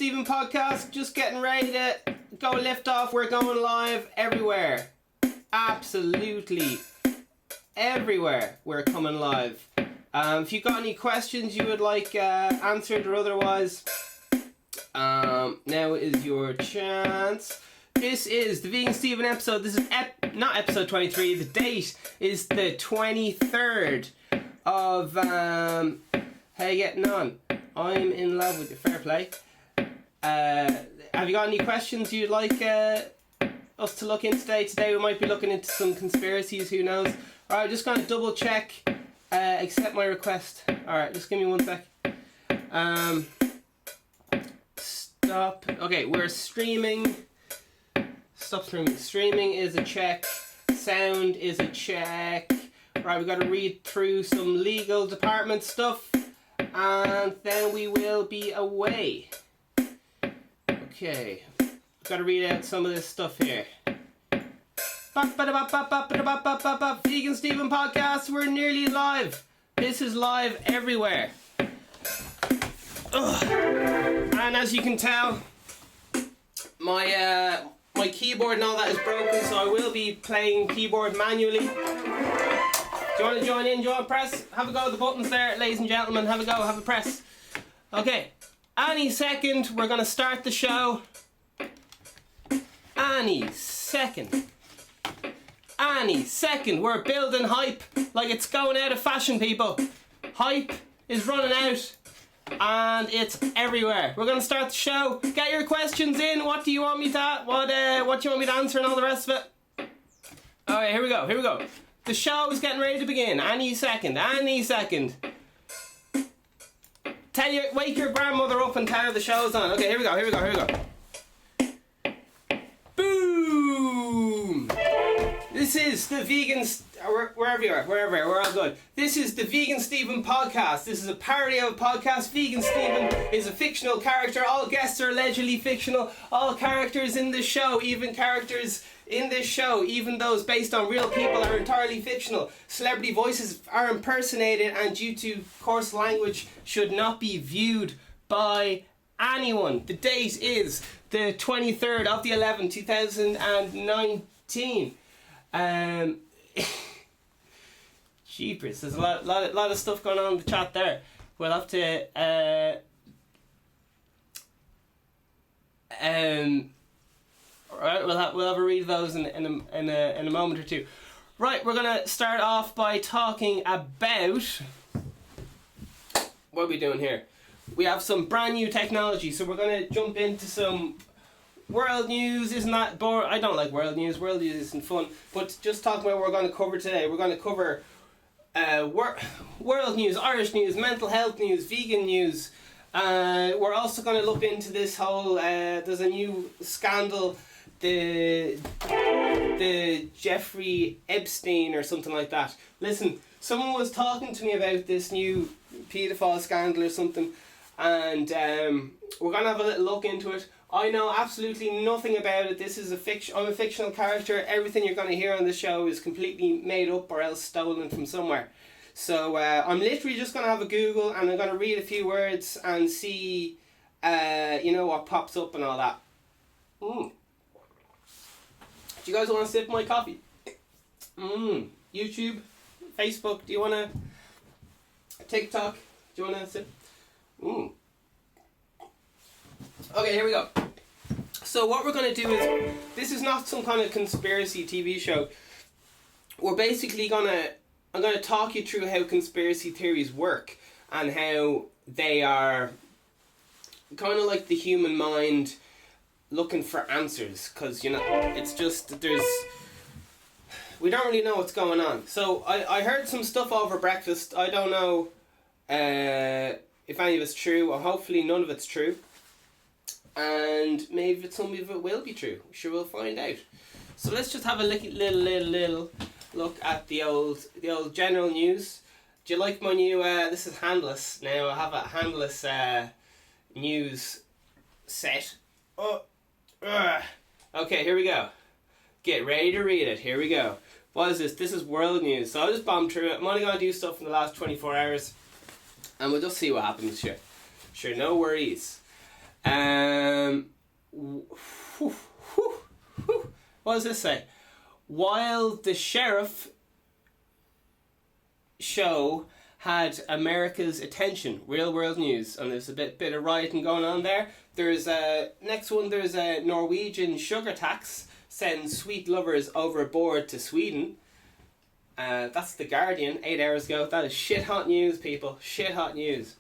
VeganStevenPodcast, just getting ready to go lift off. We're going live everywhere. Absolutely everywhere we're coming live. If you got any questions you would like answered or otherwise, now is your chance. This is the Vegan Steven episode. This is not episode 23. The date is the 23rd of how you getting on? I'm in love with you. Fair play. Have you got any questions you'd like us to look into today? Today we might be looking into some conspiracies, who knows. Alright, just gonna double check, accept my request. Alright, just give me one sec. Stop. Okay, we're streaming. Stop streaming. Streaming is a check. Sound is a check. Right, we gotta read through some legal department stuff, and then we will be away. Okay, gotta read out some of this stuff here. Vegan Steven Podcast, we're nearly live. This is live everywhere. Ugh. And as you can tell, my keyboard and all that is broken, so I will be playing keyboard manually. Do you want to join in? Do you want to press? Have a go at the buttons there, ladies and gentlemen. Have a go, have a press. Okay, any second we're going to start the show. Any second. Any second. We're building hype like it's going out of fashion, people. Hype is running out and it's everywhere. We're going to start the show. Get your questions in. What do you want me to what do you want me to answer and all the rest of it? Alright, here we go. The show is getting ready to begin. Any second. Wake your grandmother up and tell her the show's on. Okay, here we go. Boom! This is the wherever you are, we're all good. This is the Vegan Steven Podcast. This is a parody of a podcast. Vegan Steven is a fictional character. All guests are allegedly fictional. All characters in this show, even those based on real people, are entirely fictional. Celebrity voices are impersonated and due to coarse language should not be viewed by anyone. The date is the 23rd of the 11th, 2019. Jeepers, there's a lot of stuff going on in the chat there. We'll have to alright, we'll have a read of those in a moment or two. Right, we're gonna start off by talking about what are we doing here? We have some brand new technology, so we're gonna jump into some world news. Isn't that boring? I don't like world news. World news isn't fun. But just talking about what we're going to cover today. We're going to cover world news, Irish news, mental health news, vegan news. We're also going to look into this whole. There's a new scandal, the Jeffrey Epstein or something like that. Listen, someone was talking to me about this new pedophile scandal or something, and we're going to have a little look into it. I know absolutely nothing about it. This is I'm a fictional character. Everything you're going to hear on the show is completely made up or else stolen from somewhere. So I'm literally just going to have a Google and I'm going to read a few words and see, what pops up and all that. Do you guys want to sip my coffee? YouTube, Facebook. Do you want to? TikTok. Do you want to sip? Okay, here we go. So what we're going to do is, this is not some kind of conspiracy TV show. We're basically I'm going to talk you through how conspiracy theories work and how they are kind of like the human mind looking for answers, because, it's just, we don't really know what's going on. So I heard some stuff over breakfast. I don't know if any of it's true, or hopefully none of it's true. And maybe some of it will be true. Sure, we'll find out. So let's just have a little look at the old general news. Do you like my new? This is handless now. I have a handless news set. Okay, here we go. Get ready to read it. Here we go. What is this? This is world news. So I'll just bomb through it. I'm only gonna do stuff in the last 24 hours, and we'll just see what happens. Sure, no worries. What does this say? While the sheriff show had America's attention, real world news, and there's a bit of rioting going on there. There's a Norwegian sugar tax sends sweet lovers overboard to Sweden. That's The Guardian, 8 hours ago. That is shit hot news, people. Shit hot news.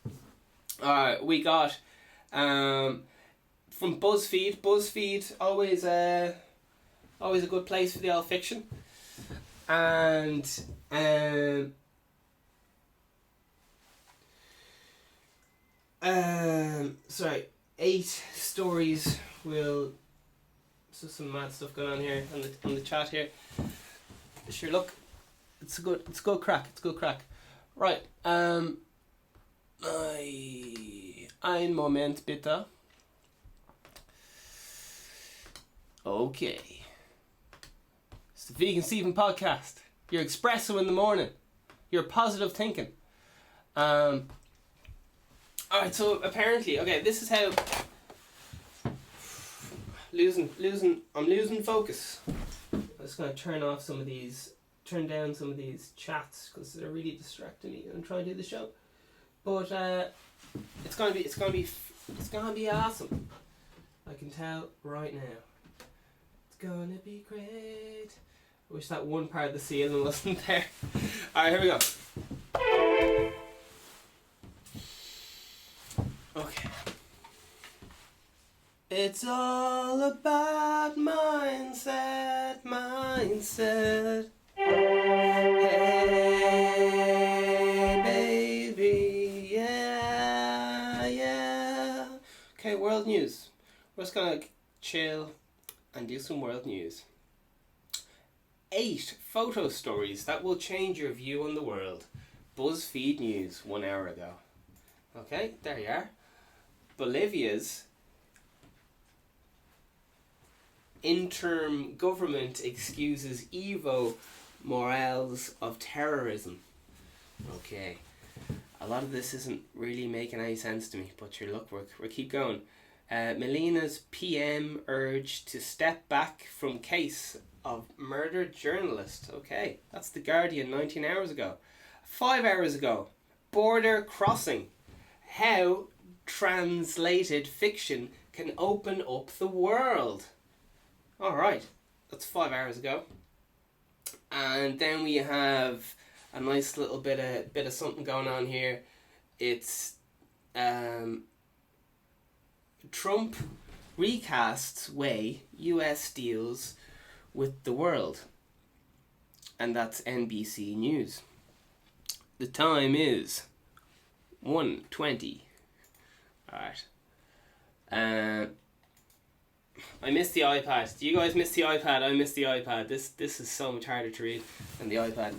We got from BuzzFeed. BuzzFeed, always a good place for the old fiction. And sorry, 8 stories will. So some mad stuff going on here on the chat here. Sure, look, it's good crack. It's good crack. Right. Ein Moment bitte. Okay. It's the Vegan Steven podcast. Your espresso in the morning. Your positive thinking. Alright, so apparently, okay, this is how I'm losing focus. I'm just gonna turn down some of these chats because they're really distracting me and trying to do the show. But it's gonna be awesome. I can tell right now. It's gonna be great. I wish that one part of the ceiling wasn't there. Alright, here we go. Okay. It's all about mindset. Hey, baby, yeah. Okay, world news. We're just gonna chill and do some world news. 8 photo stories that will change your view on the world. BuzzFeed News 1 hour ago. Okay, there you are. Bolivia's interim government excuses Evo Morales of terrorism. Okay, a lot of this isn't really making any sense to me, but sure, look, we'll keep going. Melina's PM urged to step back from case of murdered journalist. Okay, that's The Guardian 19 hours ago. 5 hours ago, border crossing. How translated fiction can open up the world. Alright, that's 5 hours ago. And then we have a nice little bit of something going on here. It's Trump recasts way US deals with the world. And that's NBC News. The time is 1:20. Alright. I missed the iPad. Do you guys miss the iPad? I miss the iPad. This is so much harder to read than the iPad.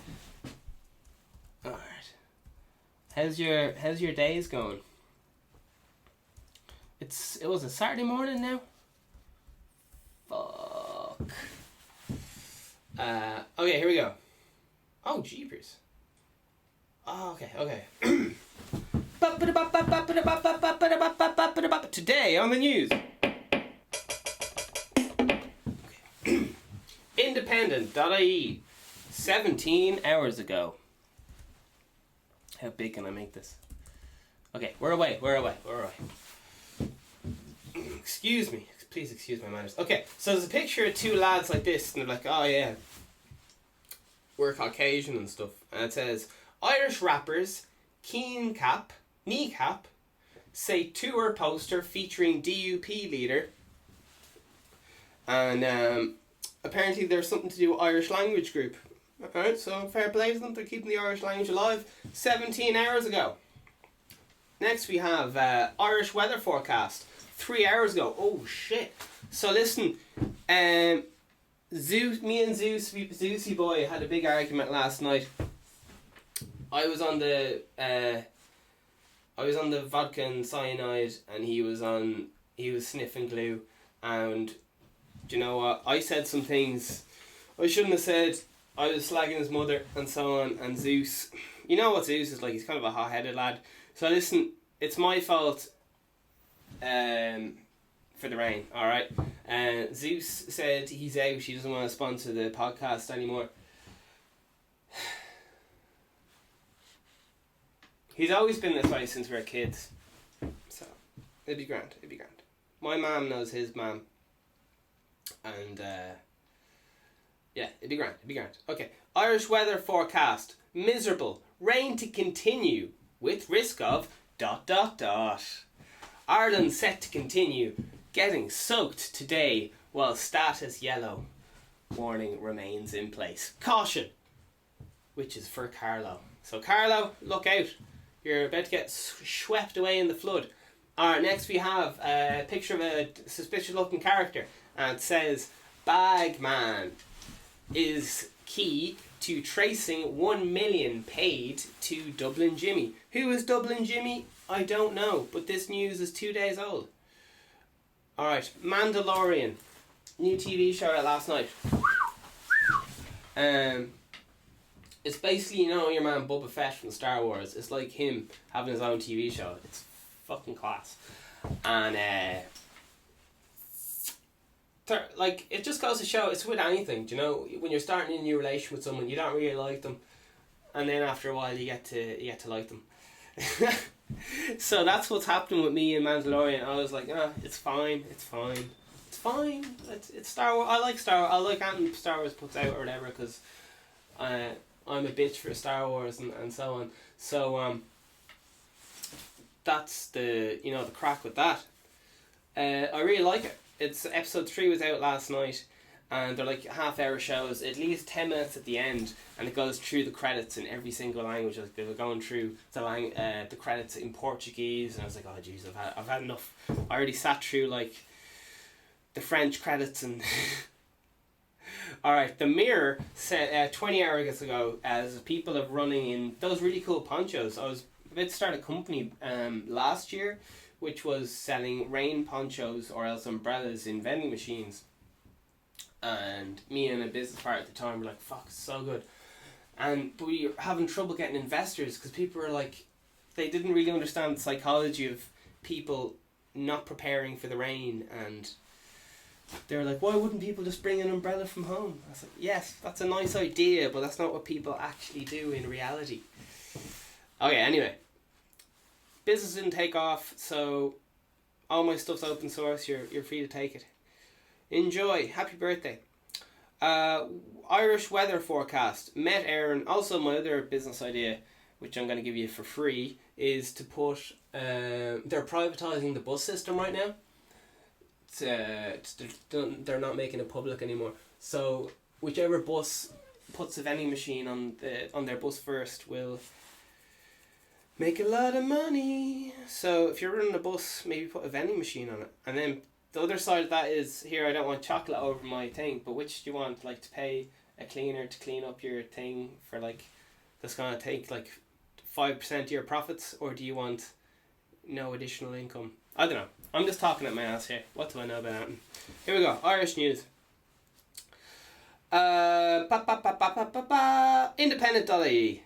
Alright. How's your days going? It was a Saturday morning now? Fuck. Okay, here we go. Oh, jeepers. Oh, okay. Today on the news. Independent.ie 17 hours ago. How big can I make this? Okay, we're away. Excuse me. Please excuse my manners. Okay, so there's a picture of 2 lads like this, and they're like, oh yeah, we're Caucasian and stuff. And it says, Irish rappers, kneecap, say tour poster featuring DUP leader. And apparently there's something to do with Irish language group. Alright, so fair play to them, they're keeping the Irish language alive. 17 hours ago. Next we have Irish weather forecast. 3 hours ago. Oh shit. So listen, me and Zeusy boy had a big argument last night. I was on the vodka and cyanide, and he was sniffing glue, and do you know what? I said some things I shouldn't have said. I was slagging his mother and so on, and Zeus, you know what Zeus is like, he's kind of a hot-headed lad. So listen, it's my fault for the rain. All right. Zeus said he's out. He doesn't want to sponsor the podcast anymore. He's always been this way since we were kids. So, it'd be grand. It'd be grand. My mum knows his mum. And, yeah, it'd be grand. It'd be grand. Okay. Irish weather forecast. Miserable. Rain to continue. With risk of ... Ireland set to continue getting soaked today while status yellow. Warning remains in place. Caution. Which is for Carlo. So, Carlo, look out. You're about to get swept away in the flood. Alright, next we have a picture of a suspicious looking character. And it says, Bagman is key to tracing 1 million paid to Dublin Jimmy. Who is Dublin Jimmy? I don't know, but this news is 2 days old. Alright, Mandalorian. New TV show out last night. It's basically, you know, your man Boba Fett from Star Wars. It's like him having his own TV show. It's fucking class. And, like, it just goes to show, it's with anything, do you know? When you're starting a new relation with someone, you don't really like them. And then after a while, you get to like them. So that's what's happening with me and Mandalorian. I was like, it's fine. It's Star Wars. I like Star Wars. I like anything Star Wars puts out or whatever, because I'm a bitch for Star Wars and so on. So that's the crack with that. I really like it. It's episode 3 was out last night, and they're like half-hour shows, at least 10 minutes at the end, and it goes through the credits in every single language. Like they were going through the credits in Portuguese, and I was like, oh jeez, I've had enough. I already sat through like the French credits and. Alright, The Mirror said 20 hours ago, as people are running in those really cool ponchos. I was about to start a company last year, which was selling rain ponchos or else umbrellas in vending machines. And me and a business partner at the time were like, fuck, it's so good. But we were having trouble getting investors because people were like, they didn't really understand the psychology of people not preparing for the rain, and they were like, why wouldn't people just bring an umbrella from home? I was like, yes, that's a nice idea, but that's not what people actually do in reality. Okay, anyway. Business didn't take off, so all my stuff's open source. You're free to take it. Enjoy. Happy birthday. Irish weather forecast. Met Aaron. Also, my other business idea, which I'm going to give you for free, is to put... they're privatising the bus system right now. They're not making it public anymore. So whichever bus puts a vending machine on their bus first will make a lot of money. So if you're running a bus, maybe put a vending machine on it. And then the other side of that is, here I don't want chocolate over my thing, but which do you want? Like to pay a cleaner to clean up your thing for like, that's going to take like 5% of your profits, or do you want no additional income? I don't know. I'm just talking at my ass here. What do I know about that? Here we go. Irish news. Independent.ie.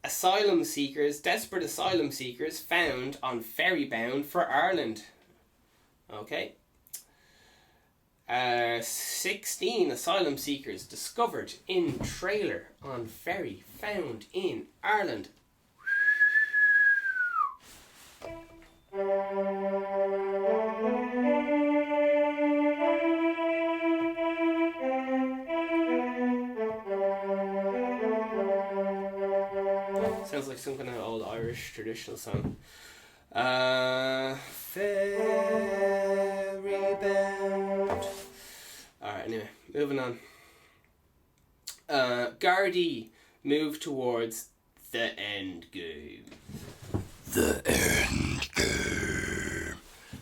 Desperate asylum seekers found on ferry bound for Ireland. Okay. 16 asylum seekers discovered in trailer on ferry found in Ireland. Sounds like some kind of old Irish traditional song. Ferry bound. Alright, anyway, moving on. Gardaí move towards the end game. The end game.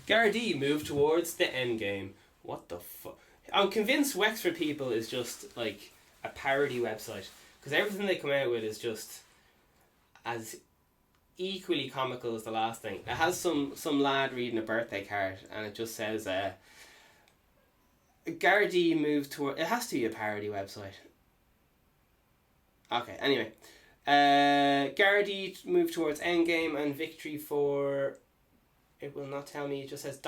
Gardaí move towards the end game. What the fuck? I'm convinced Wexford People is just like a parody website, because everything they come out with is just as equally comical as the last thing. It has some lad reading a birthday card, and it just says Gardaí moved toward... It has to be a parody website. Okay, anyway. Gardaí moved towards endgame and victory for... It will not tell me, it just says ...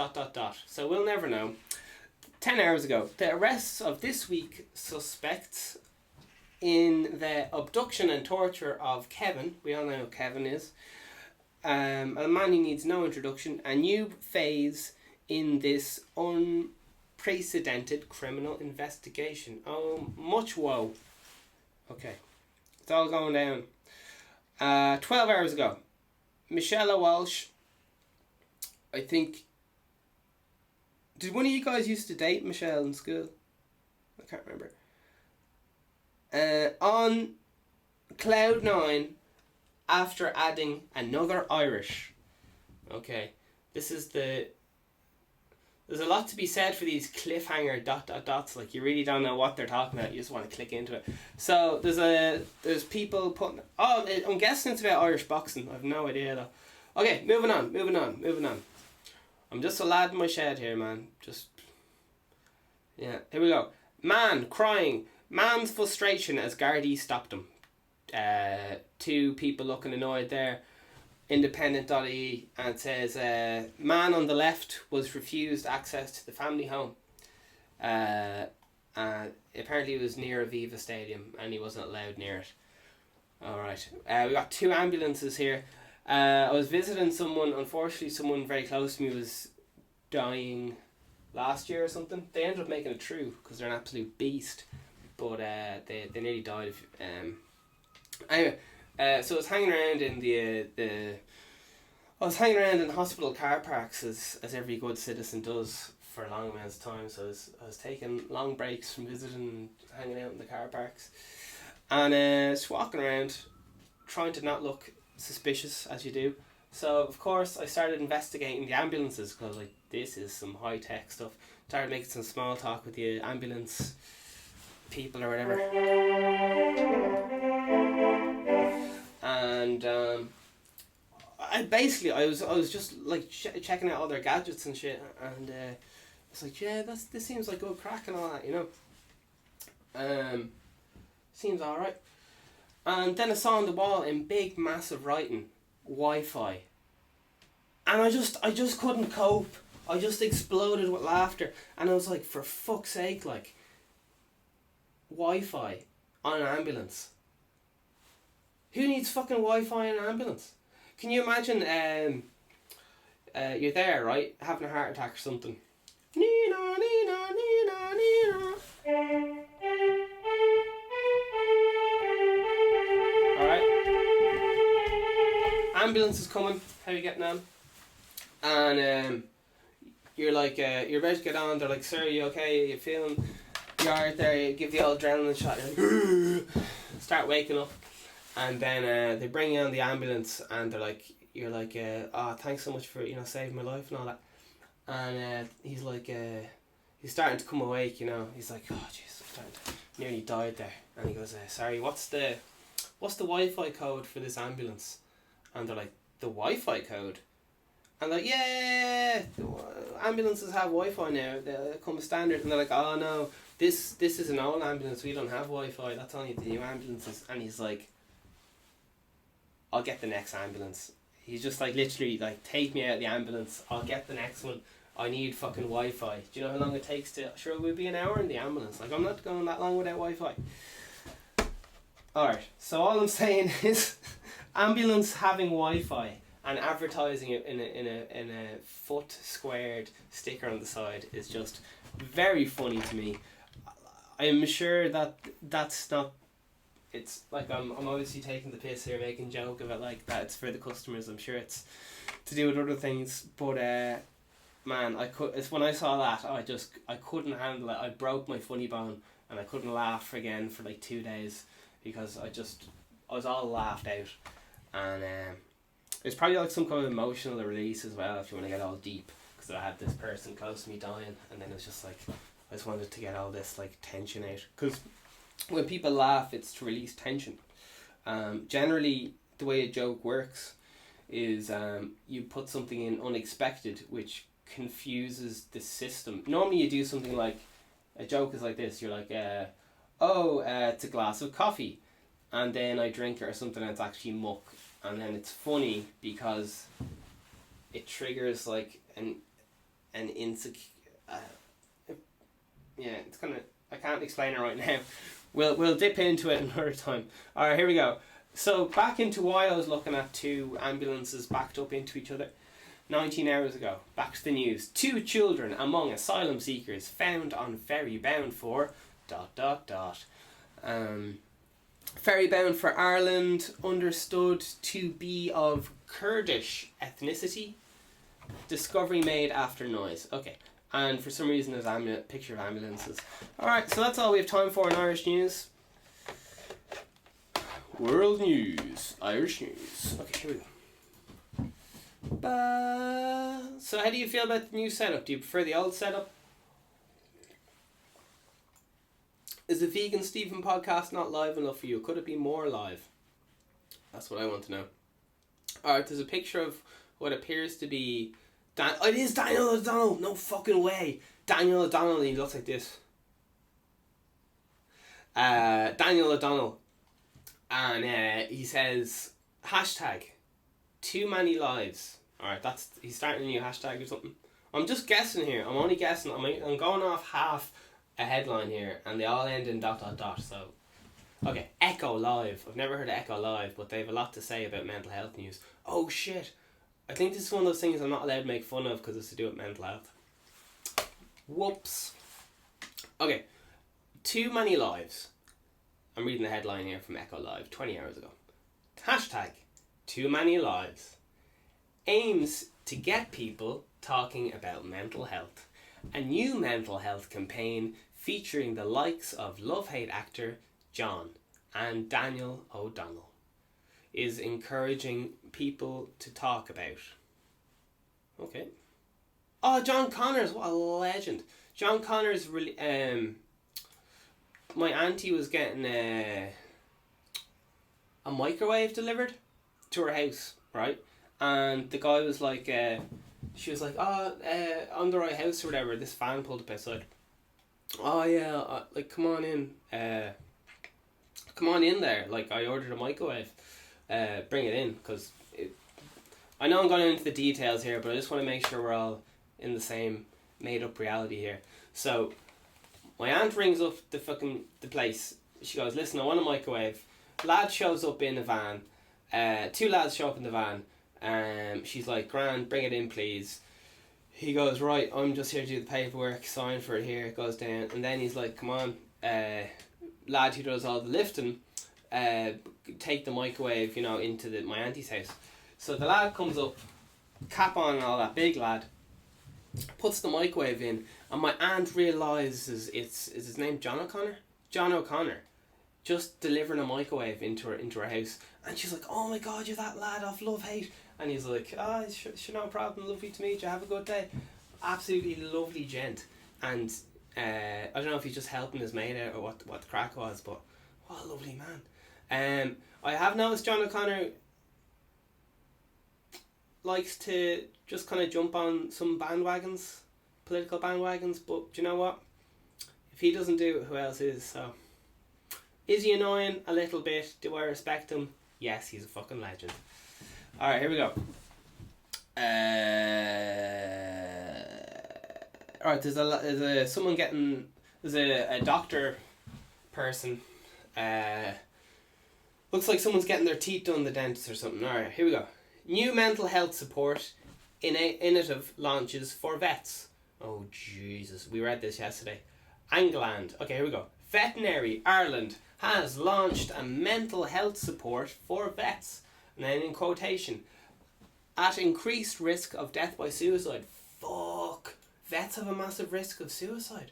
So we'll never know. 10 hours ago, the arrests of this week suspects in the abduction and torture of Kevin. We all know who Kevin is. A man who needs no introduction. A new phase in this unprecedented criminal investigation. Oh, much woe. Okay. It's all going down. 12 hours ago, Michelle Walsh, I think... Did one of you guys used to date Michelle in school? I can't remember. On Cloud 9, after adding another Irish. Okay. This is the... There's a lot to be said for these cliffhanger ... dots. Like, you really don't know what they're talking about. You just want to click into it. So, there's people putting... Oh, I'm guessing it's about Irish boxing. I have no idea, though. Okay, moving on. I'm just a lad in my shed here, man. Yeah, here we go. Man crying. Man's frustration as Gardaí stopped him. Two people looking annoyed there. Independent.ie, and it says man on the left was refused access to the family home. And apparently it was near Aviva Stadium and he wasn't allowed near it. Alright. We got 2 ambulances here. I was visiting someone. Unfortunately, someone very close to me was dying last year or something. They ended up making it through because they're an absolute beast, but they nearly died. Anyway, so I was hanging around in hospital car parks as every good citizen does for long amounts of time. So I was taking long breaks from visiting and hanging out in the car parks, and just walking around, trying to not look suspicious as you do. So of course I started investigating the ambulances because like this is some high tech stuff. Started making some small talk with the ambulance people or whatever, and I was just like checking out all their gadgets and shit, and it's like, yeah, this seems like good crack and all that, you know. Seems alright. And then I saw on the wall in big massive writing, Wi-Fi. And I just couldn't cope. I just exploded with laughter. And I was like, for fuck's sake, like, Wi-Fi on an ambulance? Who needs fucking Wi-Fi in an ambulance? Can you imagine you're there, right, having a heart attack or something. Nina, Nina, Nina, Nina. Ambulance is coming. How you getting on? And you're like, you're about to get on. They're like, sir, are you okay? Are you feeling? You're out there. You give the old adrenaline shot. You're like, start waking up, and then they bring you on the ambulance, and they're like, you're like, oh, thanks so much for saving my life and all that. And he's like, he's starting to come awake. He's like, oh jeez, nearly died there. And he goes, sorry, what's the Wi-Fi code for this ambulance? And they're like, the Wi-Fi code? And like, yeah, ambulances have Wi-Fi now. They come standard. And they're like, oh no, this is an old ambulance. We don't have Wi-Fi. That's only the new ambulances. And he's like, I'll get the next ambulance. He's just like, literally, like, take me out of the ambulance. I'll get the next one. I need fucking Wi-Fi. Do you know how long it takes to... Sure, it would be an hour in the ambulance. Like, I'm not going that long without Wi-Fi. Alright, so all I'm saying is... ambulance having Wi-Fi and advertising it in a foot squared sticker on the side is just very funny to me. I'm sure that's not... It's like I'm obviously taking the piss here, making a joke of it like that. It's for the customers. I'm sure it's to do with other things, but man, it's when I saw that I couldn't handle it. I broke my funny bone and I couldn't laugh again for like 2 days because I was all laughed out. And it's probably like some kind of emotional release as well if you want to get all deep, because I had this person close to me dying, and then it was just like I just wanted to get all this like tension out, because when people laugh it's to release tension. Generally the way a joke works is you put something in unexpected which confuses the system. Normally you do something like, a joke is like this, you're like it's a glass of coffee. and then I drink it or something and it's actually muck. And then it's funny because it triggers like an insecure... yeah, it's kind of... I can't explain it right now. We'll dip into it another time. Alright, here we go. So back into why I was looking at two ambulances backed up into each other. 19 hours ago, back to the news. 2 children among asylum seekers found on ferry bound for... ... ferry bound for Ireland, understood to be of Kurdish ethnicity. Discovery made after noise. Okay. And for some reason there's a picture of ambulances. Alright, so that's all we have time for in Irish news. World news. Irish news. Okay, here we go. So how do you feel about the new setup? Do you prefer the old setup? Is the Vegan Steven podcast not live enough for you? Could it be more live? That's what I want to know. Alright, there's a picture of what appears to be... it is Daniel O'Donnell! No fucking way! Daniel O'Donnell, he looks like this. Daniel O'Donnell. And he says, hashtag, too many lives. Alright, he's starting a new hashtag or something. I'm just guessing here. I'm only guessing. I'm going off half a headline here, and they all end in ... So, okay, Echo Live. I've never heard of Echo Live, but they have a lot to say about mental health news. Oh shit! I think this is one of those things I'm not allowed to make fun of because it's to do with mental health. Whoops. Okay, too many lives. I'm reading the headline here from Echo Live 20 hours ago. Hashtag, too many lives. Aims to get people talking about mental health. A new mental health campaign featuring the likes of love-hate actor John and Daniel O'Donnell is encouraging people to talk about. Okay. Oh, John Connors, what a legend. John Connors really... my auntie was getting a microwave delivered to her house, right? And the guy was like... she was like, on the right house or whatever, this fan pulled up outside. Oh yeah, like come on in there, like I ordered a microwave, bring it in, because I know I'm going into the details here, but I just want to make sure we're all in the same made up reality here. So my aunt rings up the place. She goes, listen, I want a microwave. Lad shows up in a van. 2 lads show up in the van. She's like, grand, bring it in please. He goes, right, I'm just here to do the paperwork, sign for it here, it goes down. And then he's like, come on, lad who does all the lifting, take the microwave, into my auntie's house. So the lad comes up, cap on and all that, big lad, puts the microwave in, and my aunt realises is his name John O'Connor? John O'Connor. Just delivering a microwave into her house. And she's like, oh my god, you're that lad off Love Hate. And he's like, sure, no problem, lovely to meet you, have a good day. Absolutely lovely gent. And I don't know if he's just helping his mate out or what the crack was, but what a lovely man. I have noticed John O'Connor likes to just kind of jump on some bandwagons, political bandwagons, but do you know what? If he doesn't do it, who else is? So, is he annoying? A little bit. Do I respect him? Yes, he's a fucking legend. Alright, here we go. Alright, there's a doctor person. Looks like someone's getting their teeth done, the dentist or something. Alright, here we go. New mental health support innovative launches for vets. Oh Jesus, we read this yesterday. England. Okay, here we go. Veterinary Ireland has launched a mental health support for vets. And then in quotation, at increased risk of death by suicide. Fuck. Vets have a massive risk of suicide.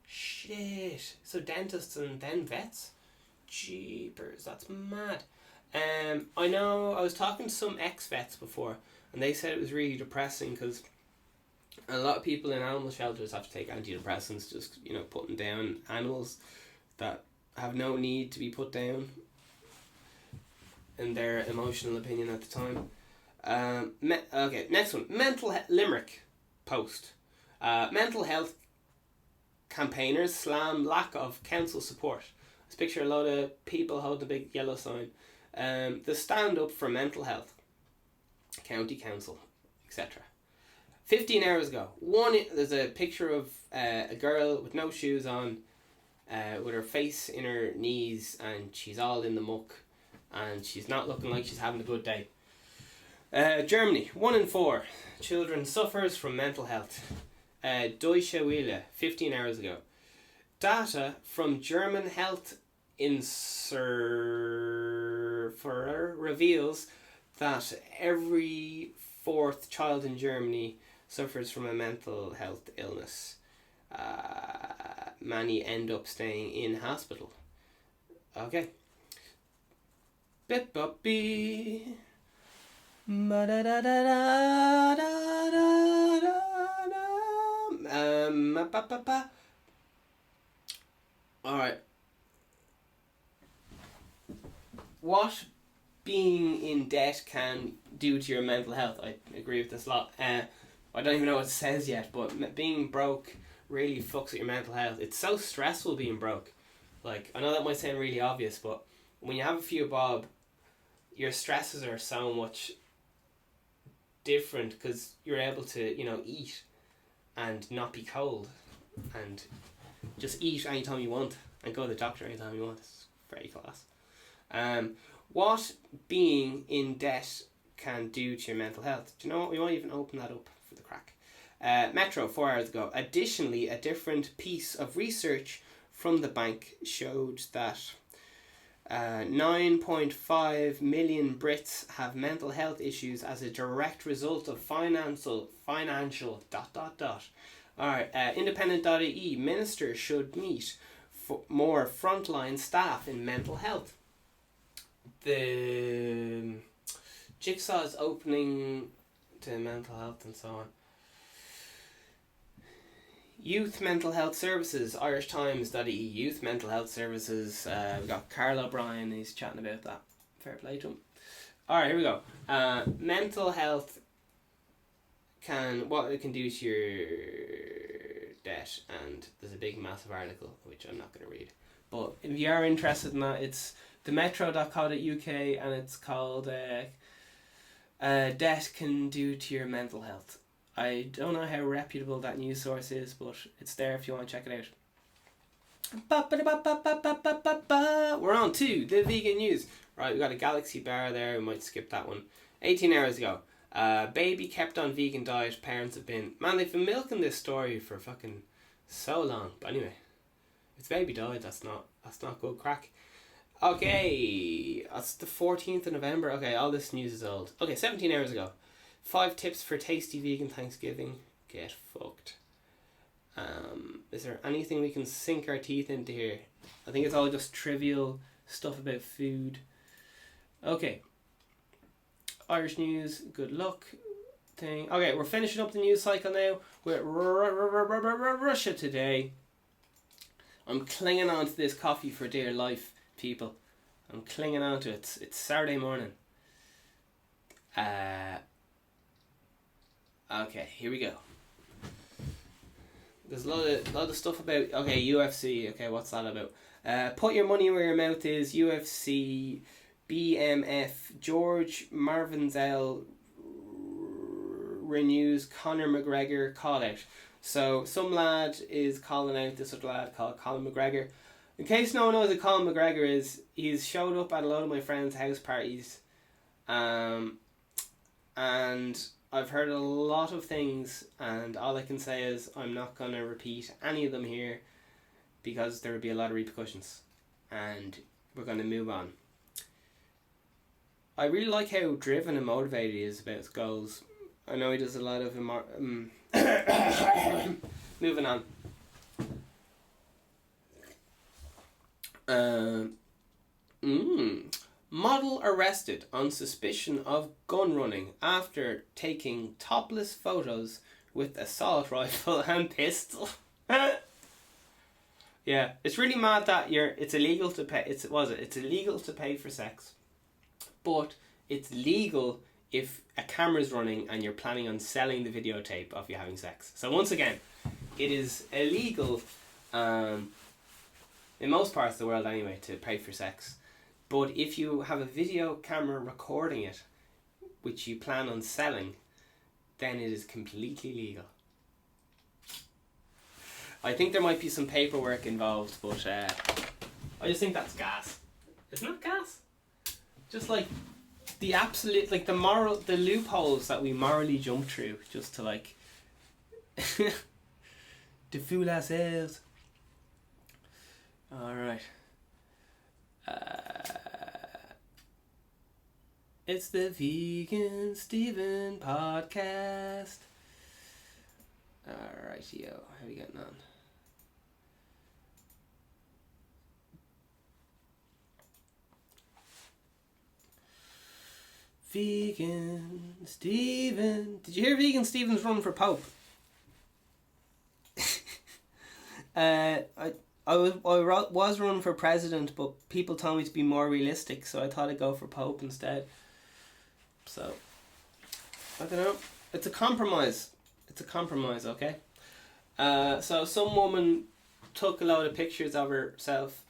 Shit. So dentists and then vets? Jeepers, that's mad. I know I was talking to some ex-vets before, and they said it was really depressing because a lot of people in animal shelters have to take antidepressants, just, putting down animals that have no need to be put down in their emotional opinion at the time. Okay, next one. Limerick post. Mental health campaigners slam lack of council support. Let's picture a lot of people holding a big yellow sign. The Stand Up for Mental Health, County Council, etc. 15 hours ago, there's a picture of a girl with no shoes on, with her face in her knees, and she's all in the muck, and she's not looking like she's having a good day. Germany, 1 in 4 children suffers from mental health. Deutsche Welle, 15 hours ago. Data from German Health Inserver reveals that every 4th child in Germany suffers from a mental health illness. Many end up staying in hospital. Okay. Bip bop bee. Alright. What being in debt can do to your mental health? I agree with this a lot. I don't even know what it says yet, but being broke really fucks with your mental health. It's so stressful being broke. Like, I know that might sound really obvious, but when you have a few bob, your stresses are so much different because you're able to, eat and not be cold and just eat anytime you want and go to the doctor anytime you want. It's very class. What being in debt can do to your mental health? Do you know what? We might even open that up for the crack. Metro, 4 hours ago. Additionally, a different piece of research from the bank showed that 9.5 million Brits have mental health issues as a direct result of financial ... Alright, independent.ie, ministers should meet more frontline staff in mental health. The jigsaw is opening to mental health and so on. Youth Mental Health Services, irishtimes.ie, Youth Mental Health Services. We've got Carl O'Brien, he's chatting about that. Fair play to him. Alright, here we go. Mental health what it can do to your debt, and there's a big massive article which I'm not going to read. But if you are interested in that, it's themetro.co.uk and it's called Debt Can Do to Your Mental Health. I don't know how reputable that news source is, but it's there if you want to check it out. We're on to the vegan news. Right, we got a Galaxy bar there. We might skip that one. 18 hours ago, baby kept on vegan diet. Parents have been... Man, they've been milking this story for fucking so long. But anyway, if the baby died, that's not good crack. Okay, that's the 14th of November. Okay, all this news is old. Okay, 17 hours ago. 5 tips for tasty vegan Thanksgiving. Get fucked. Is there anything we can sink our teeth into here? I think it's all just trivial stuff about food. Okay. Irish news, good luck thing. Okay, we're finishing up the news cycle now with Russia today. I'm clinging on to this coffee for dear life, people. I'm clinging on to it. It's Saturday morning. Okay, here we go. There's a lot of stuff about... Okay, UFC. Okay, what's that about? Put your money where your mouth is. UFC, BMF, George Marvanzel renews Conor McGregor call out. So some lad is calling out this other lad called Colin McGregor. In case no one knows who Colin McGregor is, he's showed up at a lot of my friends' house parties. And I've heard a lot of things, and all I can say is I'm not going to repeat any of them here because there would be a lot of repercussions, and we're going to move on. I really like how driven and motivated he is about his goals. I know he does a lot of moving on. Model arrested on suspicion of gun running after taking topless photos with assault rifle and pistol. Yeah, it's really mad that it's illegal to pay. It's illegal to pay for sex, but it's legal if a camera's running and you're planning on selling the videotape of you having sex. So once again, it is illegal in most parts of the world anyway, to pay for sex. But if you have a video camera recording it, which you plan on selling, then it is completely legal. I think there might be some paperwork involved, but I just think that's gas. Isn't that gas? Just like the absolute, like the loopholes that we morally jump through just to like to fool ourselves. Alright. It's the Vegan Steven Podcast. Alright, yo, how are you getting on? Vegan Steven. Did you hear Vegan Steven's running for Pope? I was running for president, but people told me to be more realistic, so I thought I'd go for Pope instead. So, I don't know. It's a compromise. Okay? So some woman took a load of pictures of herself,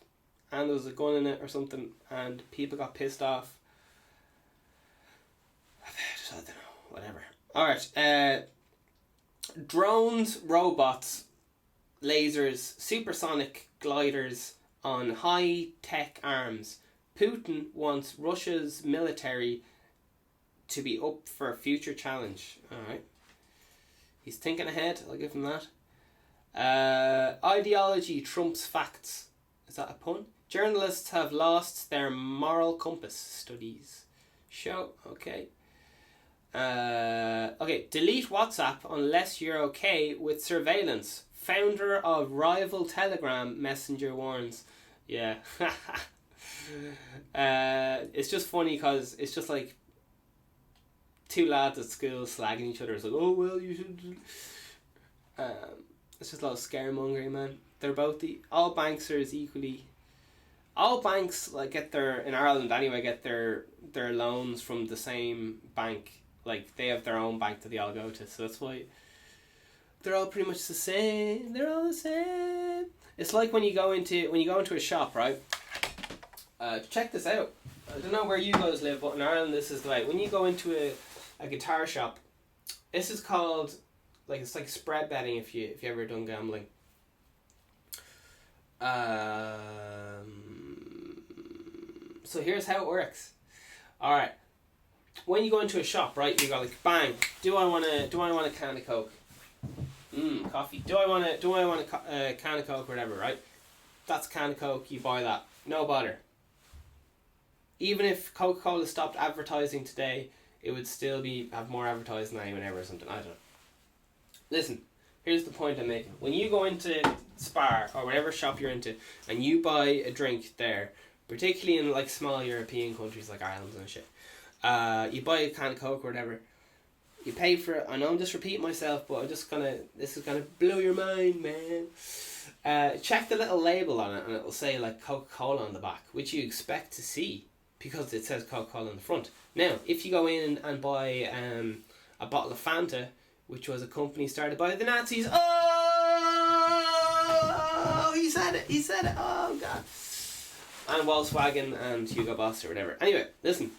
and there was a gun in it or something, and people got pissed off. I don't know. Whatever. Alright. Drones, robots, lasers, supersonic gliders on high-tech arms. Putin wants Russia's military to be up for a future challenge. Alright. He's thinking ahead, I'll give him that. Ideology trumps facts. Is that a pun? Journalists have lost their moral compass, studies show. Okay. Delete WhatsApp unless you're okay with surveillance. Founder of rival Telegram messenger warns. Yeah. It's just funny because it's just like two lads at school slagging each other. It's like, oh well, you should. It's just a lot of scaremongering, man. They're both all banks are as equally. All banks like get their in Ireland anyway get their loans from the same bank. Like they have their own bank that they all go to, so that's why they're all pretty much the same. They're all the same. It's like when you go into a shop, right? Check this out. I don't know where you guys live, but in Ireland this is like when you go into a guitar shop. This is called it's like spread betting if you ever done gambling. So here's how it works. All right. When you go into a shop, right, you go like, bang. Do I want a can of Coke? Coffee. Do I want a can of Coke or whatever, right? That's a can of Coke. You buy that. No bother. Even if Coca-Cola stopped advertising today, it would still have more advertising than anyone ever or something. I don't know. Listen, here's the point I'm making. When you go into Spar or whatever shop you're into, and you buy a drink there, particularly in like small European countries like Ireland and shit. You buy a can of Coke or whatever, you pay for it. I know I'm just repeating myself, but this is gonna blow your mind, man. Check the little label on it and it'll say like Coca-Cola on the back, which you expect to see because it says Coca-Cola on the front. Now, if you go in and buy a bottle of Fanta, which was a company started by the Nazis, he said it, oh god. And Volkswagen and Hugo Boss or whatever. Anyway, listen.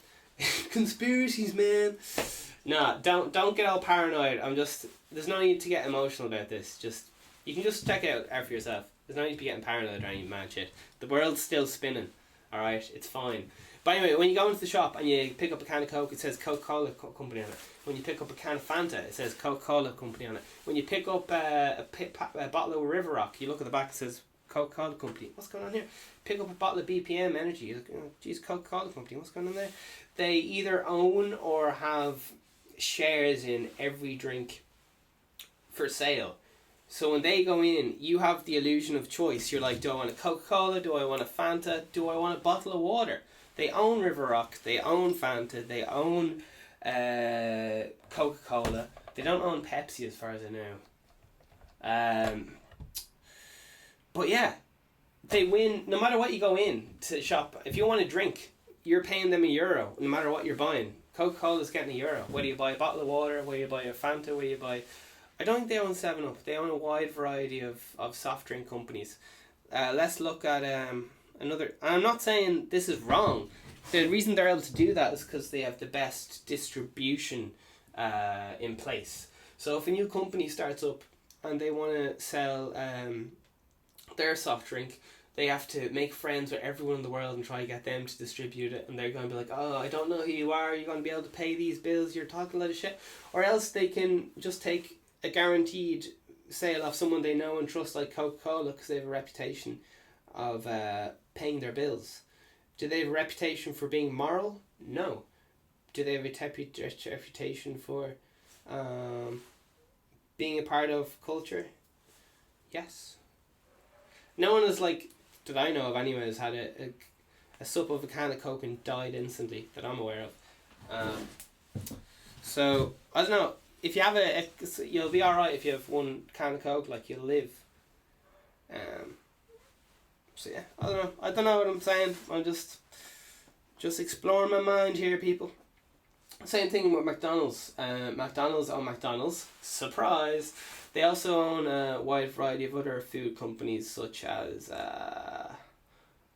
Conspiracies, man. Nah, don't get all paranoid. There's no need to get emotional about this. You can just check it out for yourself. There's no need to be getting paranoid or any mad shit. The world's still spinning. Alright, it's fine. But anyway, when you go into the shop and you pick up a can of Coke, it says Coca-Cola Company on it. When you pick up a can of Fanta, it says Coca-Cola Company on it. When you pick up a bottle of River Rock, you look at the back, it says Coca-Cola Company. What's going on here? Pick up a bottle of BPM Energy. You're like, oh, geez, Coca-Cola Company. What's going on there? They either own or have shares in every drink for sale. So when they go in, you have the illusion of choice. You're like, do I want a Coca-Cola? Do I want a Fanta? Do I want a bottle of water? They own River Rock. They own Fanta. They own Coca-Cola. They don't own Pepsi as far as I know. But yeah, they win no matter what you go in to the shop. If you want a drink, you're paying them €1 no matter what you're buying. Coca-Cola's getting €1. Whether you buy a bottle of water, whether you buy a Fanta, whether you buy... I don't think they own 7-Up. They own a wide variety of soft drink companies. let's look at another. I'm not saying this is wrong. The reason they're able to do that is because they have the best distribution in place. So if a new company starts up and they want to sell their soft drink, they have to make friends with everyone in the world and try to get them to distribute it. And they're going to be like, oh, I don't know who you are. You're going to be able to pay these bills. You're talking a lot of shit. Or else they can just take a guaranteed sale off someone they know and trust, like Coca-Cola, because they have a reputation of paying their bills. Do they have a reputation for being moral? No. Do they have a reputation for being a part of culture? Yes. No one is like, that I know of anyway, has had a sup of a can of Coke and died instantly, that I'm aware of. So, I don't know, if you have you'll be alright if you have one can of Coke, like, you'll live. So yeah, I don't know what I'm saying. I'm just exploring my mind here, people. Same thing with McDonald's. McDonald's own McDonald's. Surprise! They also own a wide variety of other food companies, such as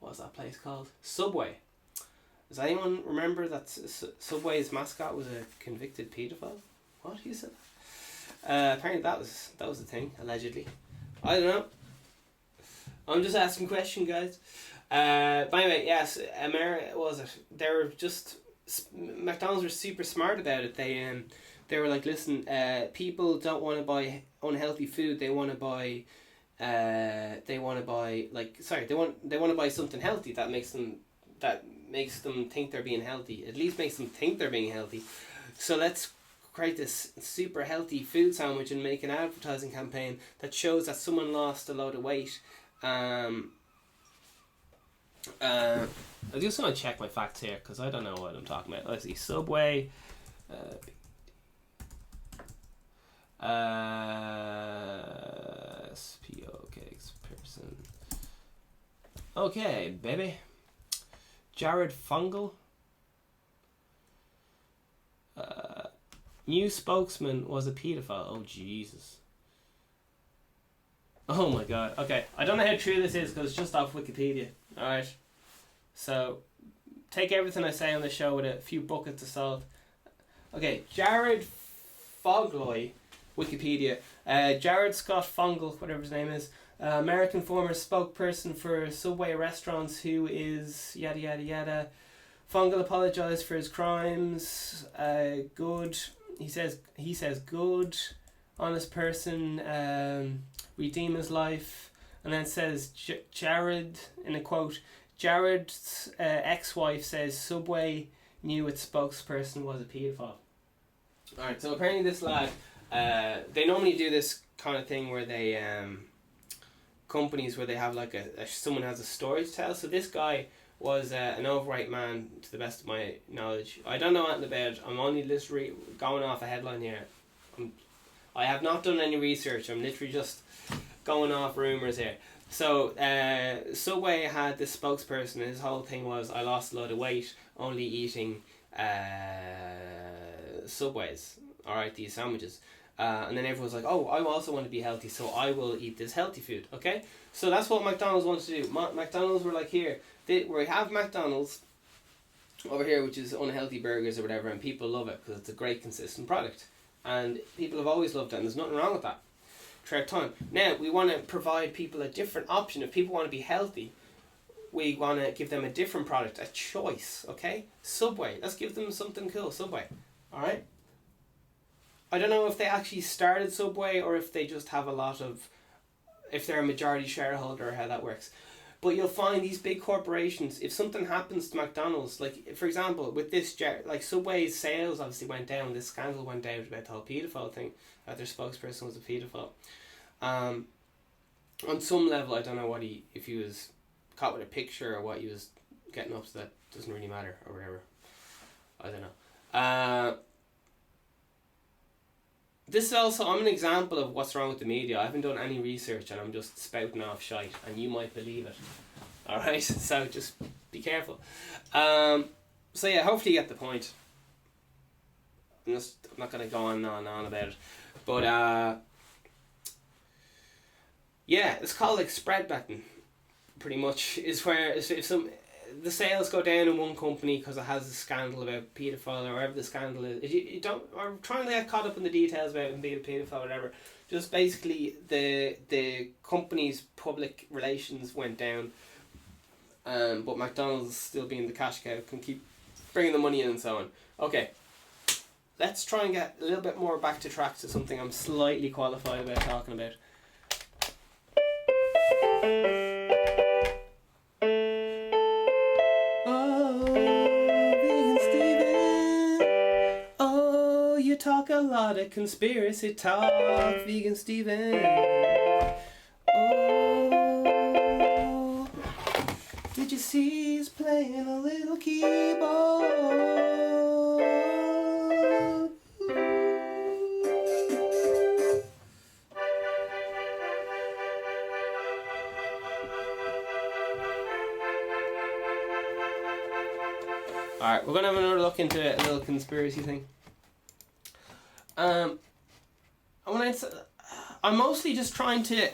what's that place called? Subway. Does anyone remember that Subway's mascot was a convicted pedophile? What, you said? Apparently that was the thing, allegedly. I don't know. I'm just asking questions, guys. But anyway, yes, America was it? They were just McDonald's were super smart about it. They were like, listen, people don't want to buy unhealthy food. They want to buy they want to buy something healthy that makes them think they're being healthy. At least makes them think they're being healthy. So let's create this super healthy food sandwich and make an advertising campaign that shows that someone lost a load of weight. I just want to check my facts here because I don't know what I'm talking about. Let's see, Subway. SPOK person. Okay, baby. Jared Fungal. New spokesman was a pedophile. Oh, Jesus. Oh my god. Okay, I don't know how true this is because it's just off Wikipedia. Alright. So, take everything I say on the show with a few buckets of salt. Okay, Jared Fogloy, Wikipedia. Jared Scott Fungal, whatever his name is. American former spokesperson for Subway restaurants who is yada yada yada. Fungal apologized for his crimes. Good. He says good. Honest person. Redeem his life. And then it says Jared, in a quote, Jared's ex-wife says Subway knew its spokesperson was a paedophile. Alright, so apparently this lad, they normally do this kind of thing where they, companies where they have like someone has a story to tell. So this guy was an overweight man, to the best of my knowledge. I don't know anything about it. I'm only literally going off a headline here. I have not done any research. I'm literally just going off rumours here. So, Subway had this spokesperson, and his whole thing was, I lost a load of weight only eating Subways, alright, these sandwiches. And then everyone's like, oh, I also want to be healthy, so I will eat this healthy food, okay? So that's what McDonald's wants to do. McDonald's were like, here, we have McDonald's over here, which is unhealthy burgers or whatever, and people love it because it's a great, consistent product. And people have always loved it, and there's nothing wrong with that throughout time. Now, we want to provide people a different option. If people want to be healthy, we want to give them a different product, a choice, okay? Subway, let's give them something cool, Subway, alright? I don't know if they actually started Subway or if they just have if they're a majority shareholder or how that works. But you'll find these big corporations, if something happens to McDonald's, like for example, with this, like Subway's sales obviously went down, this scandal went down about the whole pedophile thing, that their spokesperson was a pedophile. On some level, I don't know if he was caught with a picture or what he was getting up to, that doesn't really matter or whatever. I don't know. This is also, I'm an example of what's wrong with the media. I haven't done any research and I'm just spouting off shite and you might believe it. Alright, so just be careful. So yeah, hopefully you get the point. I'm not going to go on and on about it. But yeah, it's called like spread betting. pretty much, is where if the sales go down in one company because it has a scandal about pedophile or whatever the scandal is. You don't, or trying to get caught up in the details about him being a pedophile or whatever. Just basically the company's public relations went down, but McDonald's still being the cash cow can keep bringing the money in and so on. Okay, let's try and get a little bit more back to track to something I'm slightly qualified about talking about. Talk a lot of conspiracy talk, VeganSteven. Oh, did you see he's playing a little keyboard? Alright, we're gonna have another look into a little conspiracy thing. I'm mostly just trying to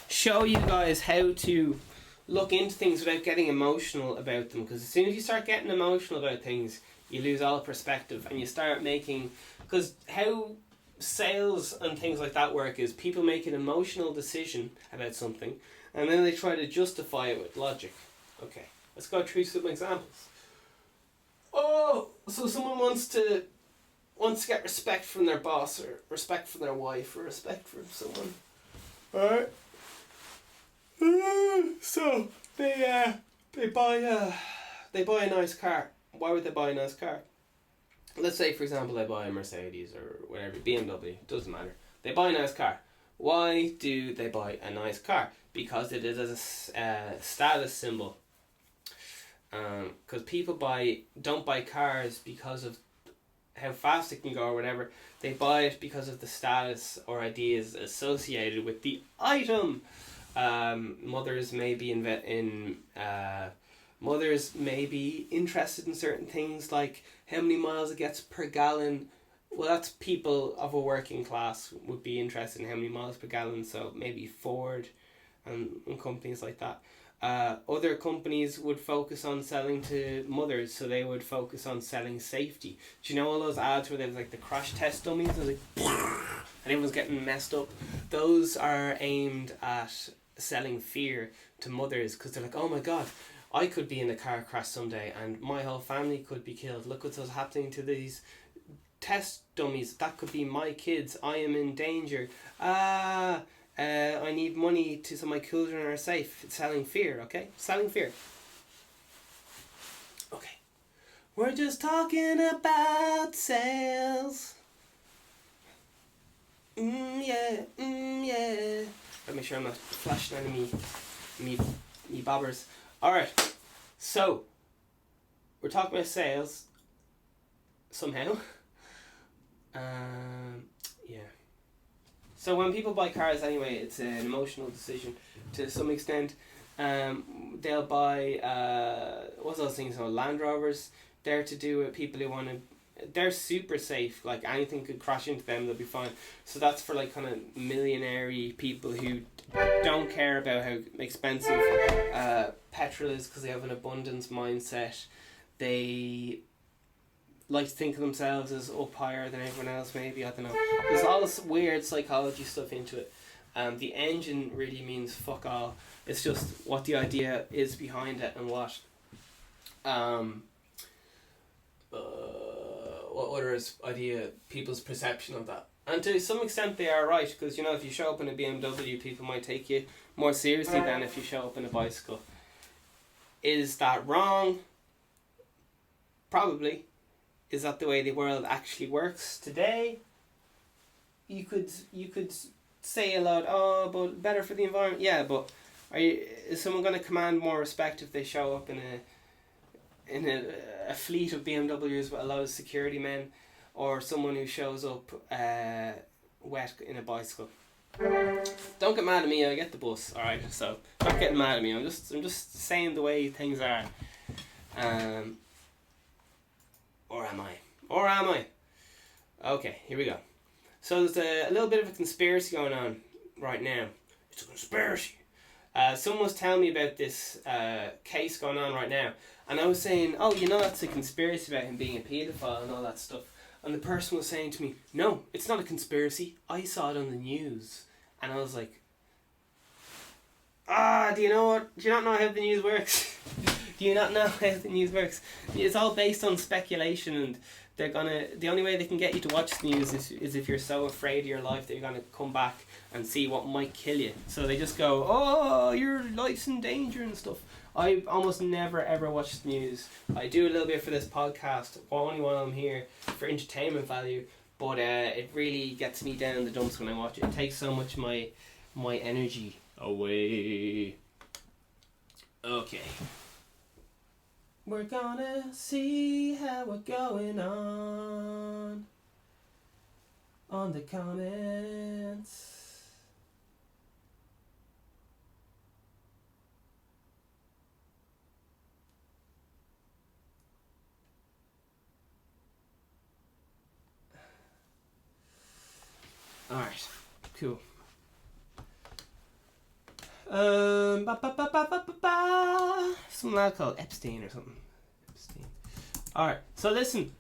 show you guys how to look into things without getting emotional about them, because as soon as you start getting emotional about things, you lose all perspective and you start making, because how sales and things like that work is people make an emotional decision about something and then they try to justify it with logic. Okay, let's go through some examples. Oh, so someone wants to get respect from their boss, or respect from their wife, or respect from someone. Alright? So they buy a nice car. Why would they buy a nice car? Let's say, for example, they buy a Mercedes or whatever, BMW, doesn't matter. They buy a nice car. Why do they buy a nice car? Because it is a status symbol. Because people don't buy cars because of how fast it can go or whatever. They buy it because of the status or ideas associated with the item. Mothers may be interested in certain things like how many miles it gets per gallon. Well, that's people of a working class would be interested in how many miles per gallon. So maybe Ford and companies like that. Other companies would focus on selling to mothers, so they would focus on selling safety. Do you know all those ads where there's like the crash test dummies? There's like, and everyone's getting messed up. Those are aimed at selling fear to mothers, because they're like, oh my god, I could be in a car crash someday and my whole family could be killed. Look what's happening to these test dummies. That could be my kids. I am in danger. I need money so my children are safe. It's selling fear, okay? Selling fear. Okay. We're just talking about sales. Yeah. Let me sure I'm not flashing any me bobbers. Alright. So, we're talking about sales. Somehow. Yeah. So when people buy cars anyway, it's an emotional decision to some extent. They'll buy what's those things called, Land Rovers. They're to do with people who want to. They're super safe. Like anything could crash into them, they'll be fine. So that's for like kind of millionaire-y people who don't care about how expensive petrol is because they have an abundance mindset. They like to think of themselves as up higher than everyone else, maybe, I don't know. There's all this weird psychology stuff into it. The engine really means fuck all. It's just what the idea is behind it and what other idea, people's perception of that. And to some extent they are right, because you know, if you show up in a BMW, people might take you more seriously than if you show up in a bicycle. Is that wrong? Probably. Is that the way the world actually works today? You could say a lot, oh, but better for the environment. Yeah, but is someone going to command more respect if they show up in a fleet of BMWs with a lot of security men, or someone who shows up wet in a bicycle? Don't get mad at me. I get the bus. All right, so not getting mad at me. I'm just saying the way things are. Or am I? Okay, here we go. So there's a little bit of a conspiracy going on right now. It's a conspiracy. Someone was telling me about this case going on right now, and I was saying, oh, that's a conspiracy about him being a paedophile and all that stuff. And the person was saying to me, no, it's not a conspiracy. I saw it on the news. And I was like, do you know what? Do you not know how the news works? Do you not know how the news works? It's all based on speculation, and the only way they can get you to watch the news is if you're so afraid of your life that you're going to come back and see what might kill you. So they just go, oh, your life's in danger and stuff. I almost never ever watch the news. I do a little bit for this podcast, only while I'm here, for entertainment value, but it really gets me down in the dumps when I watch it. It takes so much of my energy away. Okay. We're gonna see how we're going on the comments. Alright, cool. Some lad called Epstein or something. Epstein. Alright, so listen,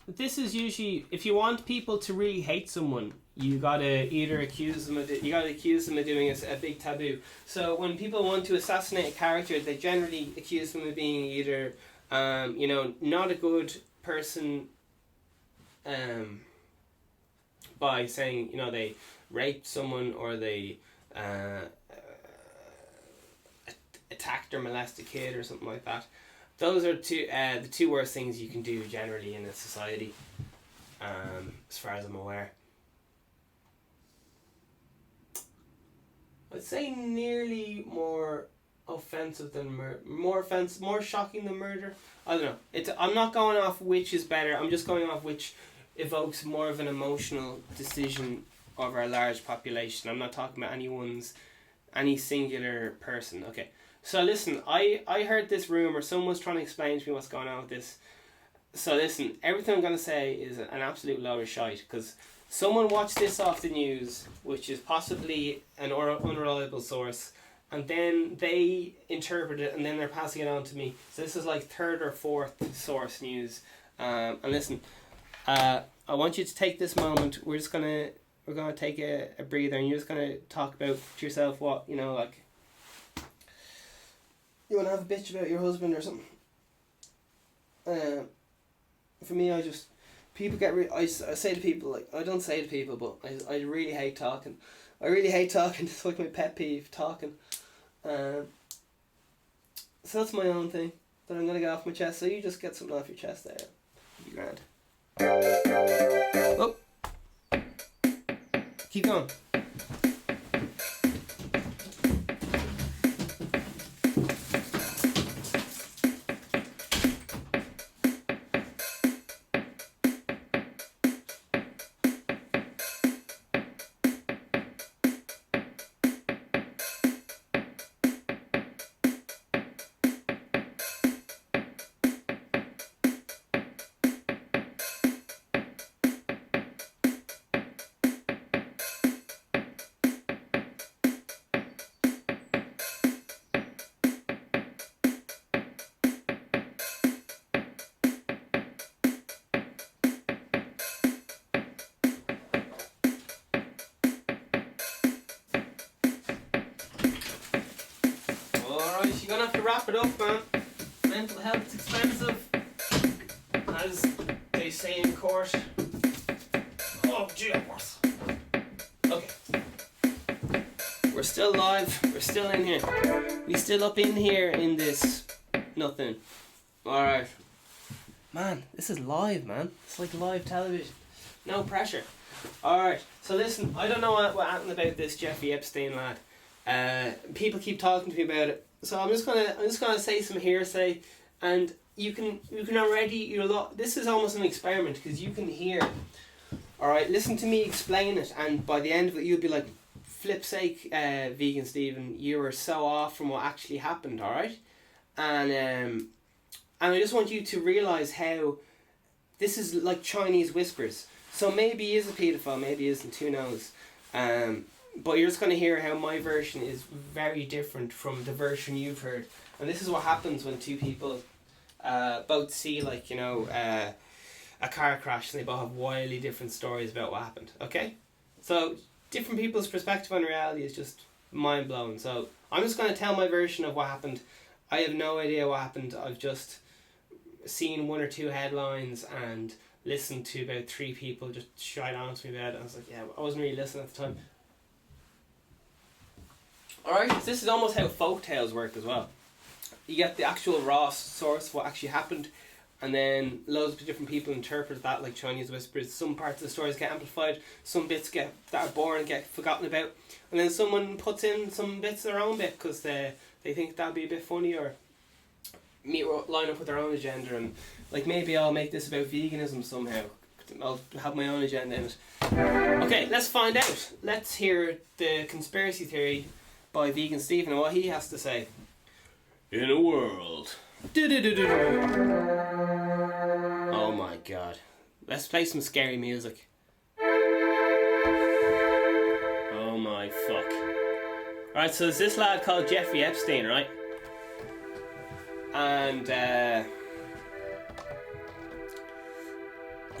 this is usually, if you want people to really hate someone, you gotta either accuse them of doing a big taboo. So when people want to assassinate a character, they generally accuse them of being either, not a good person, by saying, they raped someone, or they attacked or molested a kid or something like that. Those are the two worst things you can do generally in a society, as far as I'm aware. I'd say nearly more offensive than more shocking than murder. I don't know. I'm not going off which is better. I'm just going off which evokes more of an emotional decision of our large population. I'm not talking about any singular person. Okay, so listen, I heard this rumour. Someone was trying to explain to me what's going on with this. So listen, everything I'm going to say is an absolute load of shite, because someone watched this off the news, which is possibly an unreliable source, and then they interpret it, and then they're passing it on to me. So this is like third or fourth source news. And listen, I want you to take this moment. We're gonna take a breather, and you're just gonna talk about to yourself what you wanna have a bitch about your husband or something. For me, people get I say to people, like, I don't say to people, but I really hate talking. It's like my pet peeve, talking. So that's my own thing that I'm gonna get off my chest. So you just get something off your chest there. It'll be grand. Oh, keep going. Alright, you're gonna have to wrap it up, man. Mental health's expensive, as they say in court. Oh, jeepers. Okay. We're still live. We're still in here. We still up in here in this nothing. Alright. Man, this is live, man. It's like live television. No pressure. Alright, so listen, I don't know what happened about this Jeffrey Epstein lad. People keep talking to me about it, so I'm just gonna say some hearsay, and you can already this is almost an experiment, because you can hear. All right, listen to me explain it, and by the end of it, you'll be like, "Flip sake, Vegan Steven, you were so off from what actually happened." All right, and I just want you to realize how this is like Chinese whispers. So maybe he is a pedophile, maybe he isn't. Who knows? but you're just going to hear how my version is very different from the version you've heard. And this is what happens when two people both see, like, a car crash, and they both have wildly different stories about what happened. Okay? So, different people's perspective on reality is just mind-blowing. So, I'm just going to tell my version of what happened. I have no idea what happened. I've just seen one or two headlines and listened to about 3 people just shite on to me about it. I was like, yeah, I wasn't really listening at the time. Alright, so this is almost how folk tales work as well. You get the actual raw source of what actually happened, and then loads of different people interpret that, like Chinese whispers. Some parts of the stories get amplified, some bits that are boring get forgotten about, and then someone puts in some bits of their own bit because they think that'd be a bit funny, or line up with their own agenda, and like maybe I'll make this about veganism somehow. I'll have my own agenda in it. Okay, let's find out. Let's hear the conspiracy theory by VeganSteven and what he has to say. In a world. Oh my god. Let's play some scary music. Oh my fuck. Right, so there's this lad called Jeffrey Epstein, right? And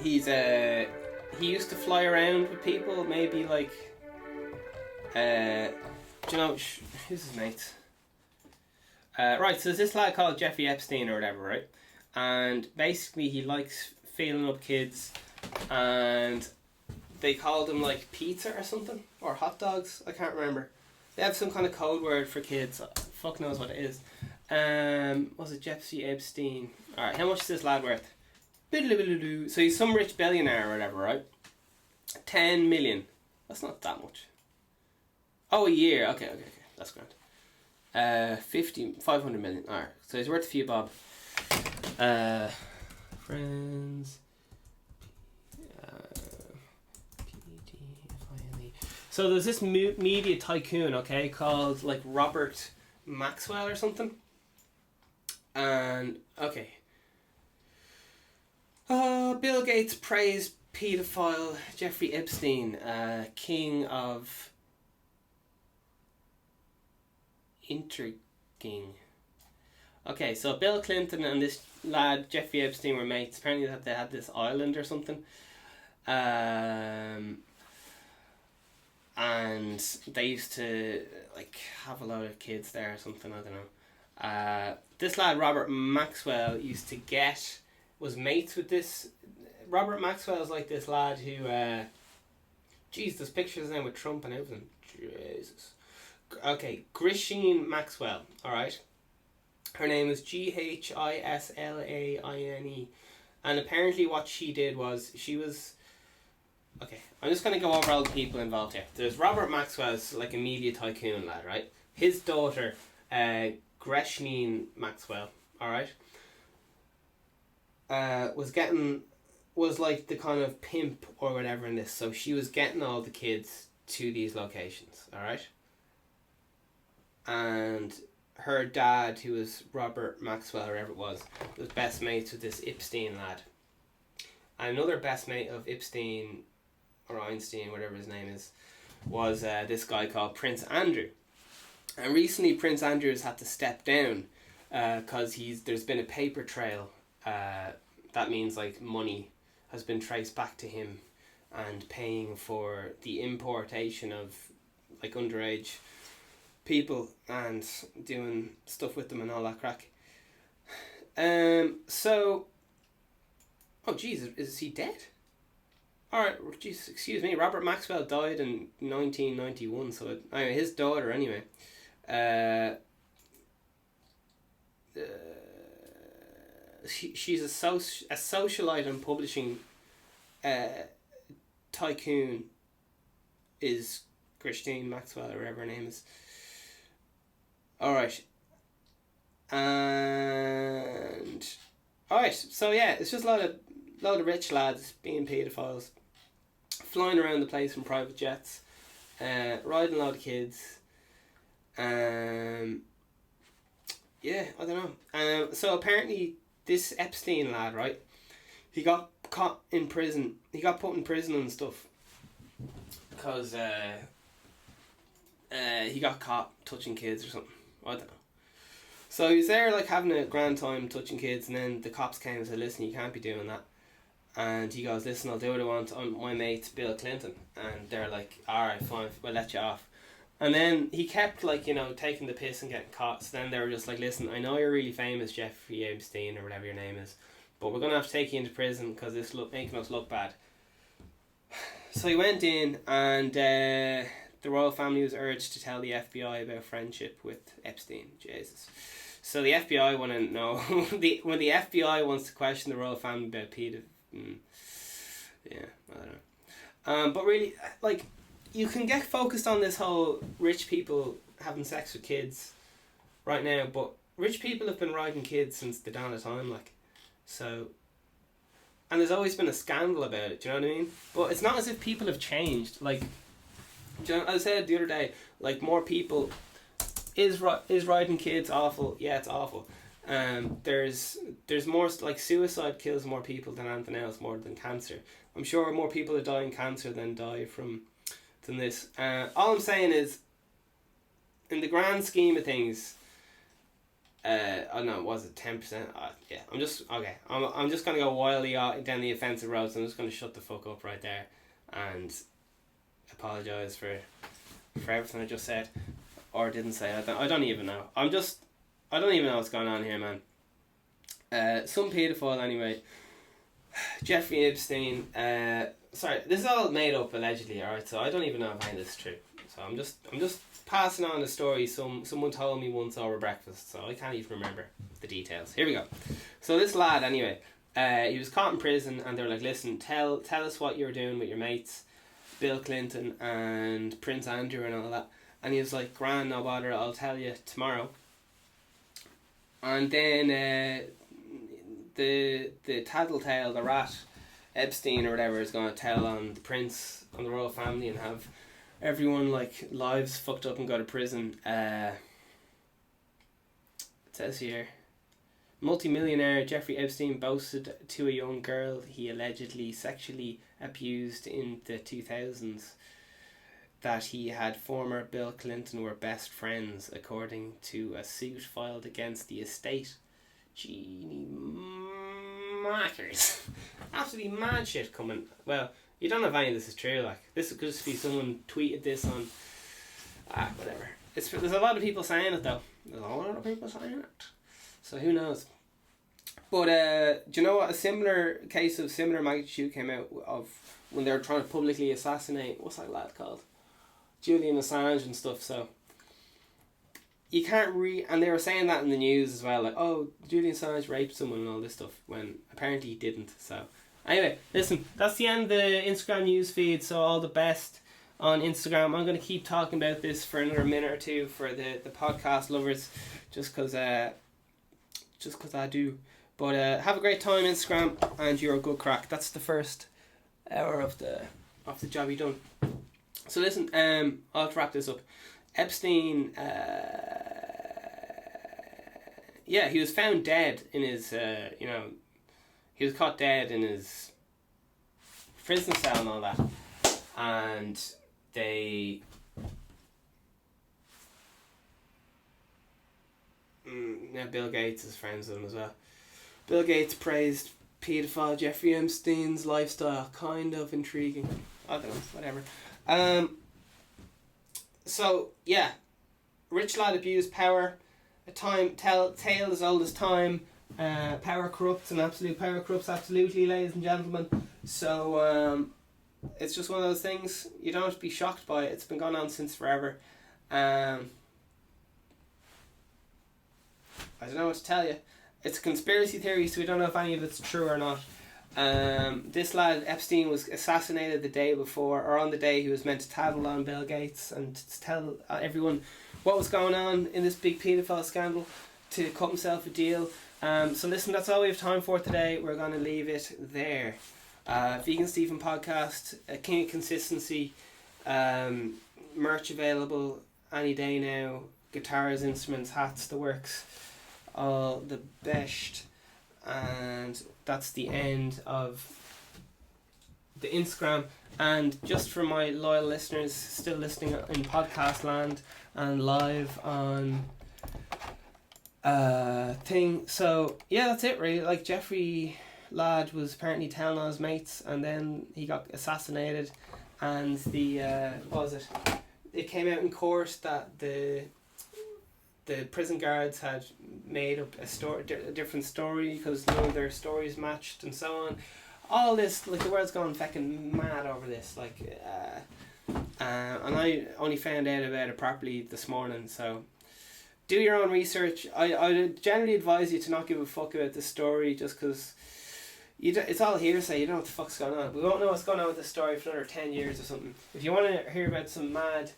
he used to fly around with people, maybe like do you know who's his mate? Right, so there's this lad called Jeffrey Epstein or whatever, right? And basically he likes feeling up kids, and they called him like pizza or something, or hot dogs, I can't remember. They have some kind of code word for kids, fuck knows what it is. Was it Jeffrey Epstein? Alright, how much is this lad worth? So he's some rich billionaire or whatever, right? 10 million. That's not that much. Oh, a year. Okay, that's grand. 500 million. Alright, so he's worth a few bob. Friends. Pediphile. So there's this media tycoon, okay, called like Robert Maxwell or something. And okay. Bill Gates praised pedophile Jeffrey Epstein, king of intriguing. Okay, so Bill Clinton and this lad Jeffrey Epstein were mates. Apparently that they had this island or something. And they used to like have a lot of kids there or something, I don't know. This lad Robert Maxwell was mates with this. Robert Maxwell is like this lad who there's pictures now with Trump and everything. Jesus. Okay, Ghislaine Maxwell, alright? Her name is Ghislaine. And apparently what she did was, okay, I'm just going to go over all the people involved here. There's Robert Maxwell's like a media tycoon lad, right? His daughter, Ghislaine Maxwell, alright? Was like the kind of pimp or whatever in this. So she was getting all the kids to these locations, alright? And her dad, who was Robert Maxwell or whatever it was best mates with this Epstein lad. And another best mate of Epstein or Einstein, whatever his name is, was this guy called Prince Andrew. And recently Prince Andrew has had to step down because there's been a paper trail. That means like money has been traced back to him and paying for the importation of like underage people and doing stuff with them and all that crack. So, oh Jesus, is he dead? Alright, Jesus, excuse me, Robert Maxwell died in 1991, so anyway, his daughter anyway. She's a socialite and publishing tycoon is Ghislaine Maxwell or whatever her name is. Alright. And alright, so yeah, it's just a lot of rich lads being pedophiles, flying around the place in private jets, riding a lot of kids. Yeah, I don't know. So apparently this Epstein lad, right, he got caught in prison. He got put in prison and stuff because he got caught touching kids or something. I don't know. So he was there like having a grand time touching kids, and then the cops came and said, listen, you can't be doing that. And he goes, listen, I'll do what I want on my mate Bill Clinton. And they're like, alright, fine, we'll let you off. And then he kept like, you know, taking the piss and getting caught. So then they were just like, listen, I know you're really famous, Jeffrey Epstein or whatever your name is, but we're going to have to take you into prison because it's making us look bad. So he went in, and the royal family was urged to tell the FBI about friendship with Epstein. Jesus. So the FBI want to know, when the FBI wants to question the royal family about pedophile, yeah, I don't know. But really, like, you can get focused on this whole rich people having sex with kids right now, but rich people have been riding kids since the dawn of time, like, so, and there's always been a scandal about it, do you know what I mean? But it's not as if people have changed, like, do you know, I said the other day, like, more people, is riding kids awful? Yeah, it's awful. There's more, like, suicide kills more people than anything else, more than cancer. I'm sure more people that die in cancer than die than this. All I'm saying is, in the grand scheme of things, I don't know, was it 10%? Yeah, I'm just gonna go wildly down the offensive road, so I'm just gonna shut the fuck up right there and apologise for everything I just said or didn't say. I don't even know. I don't even know what's going on here, man. Some pedophile anyway. Jeffrey Epstein. Sorry, this is all made up allegedly. Alright, so I don't even know if any of this is true. So I'm just passing on a story someone told me once over breakfast. So I can't even remember the details. Here we go. So this lad anyway, he was caught in prison, and they were like, listen, tell us what you were doing with your mates, Bill Clinton and Prince Andrew and all that. And he was like, grand, no bother, I'll tell you tomorrow. And then the tattletale, the rat, Epstein or whatever, is going to tell on the prince, on the royal family, and have everyone, like, lives fucked up and go to prison. It says here, multi-millionaire Jeffrey Epstein boasted to a young girl he allegedly sexually abused in the 2000s that he had former Bill Clinton were best friends, according to a suit filed against the estate. Genie matters. Absolutely mad shit coming. Well, you don't know if any of this is true, like, this could just be someone tweeted this on, whatever. There's a lot of people saying it though. There's a lot of people saying it. So who knows? But do you know what? A similar case of similar magnitude came out of when they were trying to publicly assassinate, what's that lad called? Julian Assange and stuff. So you can't and they were saying that in the news as well, like, oh, Julian Assange raped someone and all this stuff, when apparently he didn't. So anyway, listen, that's the end of the Instagram news feed, so all the best on Instagram. I'm going to keep talking about this for another minute or two for the podcast lovers, just because I do. But have a great time, Instagram, and you're a good crack. That's the first hour of the job you done. So listen, I'll have to wrap this up. Epstein, yeah, he was found dead in his, he was caught dead in his prison cell and all that. And they, Bill Gates is friends with him as well. Bill Gates praised pedophile Jeffrey Epstein's lifestyle, kind of intriguing. I don't know, whatever. So yeah, rich lad abused power, a tale as old as time. Power corrupts, and absolute power corrupts absolutely, ladies and gentlemen. So it's just one of those things. You don't have to be shocked by it. It's been going on since forever. I don't know what to tell you. It's a conspiracy theory, so we don't know if any of it's true or not. This lad Epstein was assassinated the day before, or on the day he was meant to tattle on Bill Gates and to tell everyone what was going on in this big paedophile scandal to cut himself a deal. So listen, that's all we have time for today. We're going to leave it there. Vegan Steven Podcast, King of Consistency, merch available any day now, guitars, instruments, hats, the works, all the best. And that's the end of the Instagram. And just for my loyal listeners still listening in podcast land and live on thing, so yeah, that's it really. Like, Jeffrey lad was apparently telling on his mates, and then he got assassinated, and the what was it? It came out in court that the prison guards had made up a different story because none of their stories matched and so on. All this, like, the world's gone fucking mad over this, like, and I only found out about it properly this morning, so do your own research. I generally advise you to not give a fuck about the story, just because it's all hearsay. You don't know what the fuck's going on. We won't know what's going on with the story for another 10 years or something. If you want to hear about some mad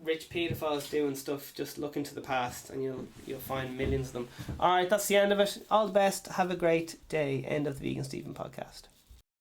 rich pedophiles doing stuff, just look into the past and you'll find millions of them. Alright, that's the end of it. All the best. Have a great day. End of the Vegan Steven podcast.